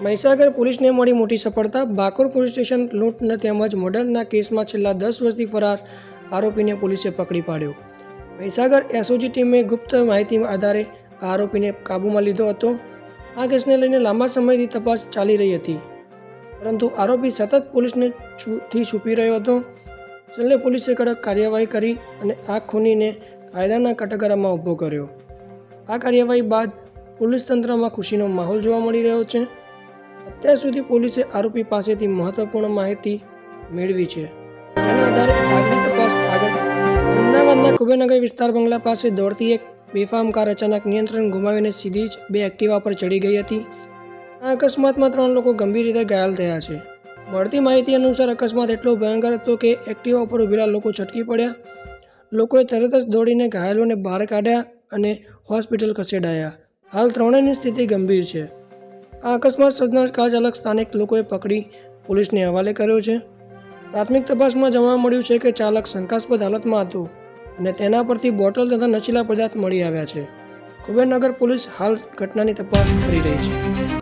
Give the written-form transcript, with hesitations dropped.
મહીસાગર પોલીસને મળી મોટી સફળતા। બાકોર પોલીસ સ્ટેશન લૂંટ તેમજ મર્ડરના કેસમાં છેલ્લા 10 વર્ષથી ફરાર આરોપીને પોલીસે પકડી પાડ્યો। મહીસાગર એસઓજી ટીમે ગુપ્ત માહિતી આધારે આરોપીને કાબૂમાં લીધો હતો। આ કેસને લઈને લાંબા સમયથી તપાસ ચાલી રહી હતી, પરંતુ આરોપી સતત પોલીસને છુપી રહ્યો હતો। છેલ્લે પોલીસે કડક કાર્યવાહી કરી અને આ ખૂનીને કાયદાના કટઘરામાં ઊભો કર્યો। આ કાર્યવાહી બાદ પોલીસ તંત્રમાં ખુશીનો માહોલ જોવા મળી રહ્યો છે। અત્યાર સુધી પોલીસે આરોપી પાસેથી મહત્વપૂર્ણ માહિતી મેળવી છે, જેના આધારે આગળની તપાસ આગળ। અમદાવાદના કુબેરનગર વિસ્તાર બંગલા પાસે દોડતી એક બેફામ કાર અચાનક નિયંત્રણ ગુમાવીને સીધી જ 2 એક્ટિવા પર ચડી ગઈ હતી। આ અકસ્માતમાં 3 લોકો ગંભીર રીતે ઘાયલ થયા છે। મળતી માહિતી અનુસાર અકસ્માત એટલો ભયંકર હતો કે એક્ટિવા ઉપર ઊભેલા લોકો છટકી પડ્યા। લોકોએ તરત જ દોડીને ઘાયલોને બહાર કાઢ્યા અને હોસ્પિટલ ખસેડાયા। હાલ ત્રણેયની સ્થિતિ ગંભીર છે। આ અકસ્માત સર્જનાર કાર ચાલક સ્થાનિક લોકોએ પકડી પોલીસને હવાલે કર્યો છે। પ્રાથમિક તપાસમાં જાણવા મળ્યું છે કે ચાલક શંકાસ્પદ હાલતમાં હતો અને તેના પરથી બોટલ તથા નશીલા પદાર્થ મળી આવ્યા છે। કુબેરનગર પોલીસ હાલ ઘટનાની તપાસ કરી રહી છે।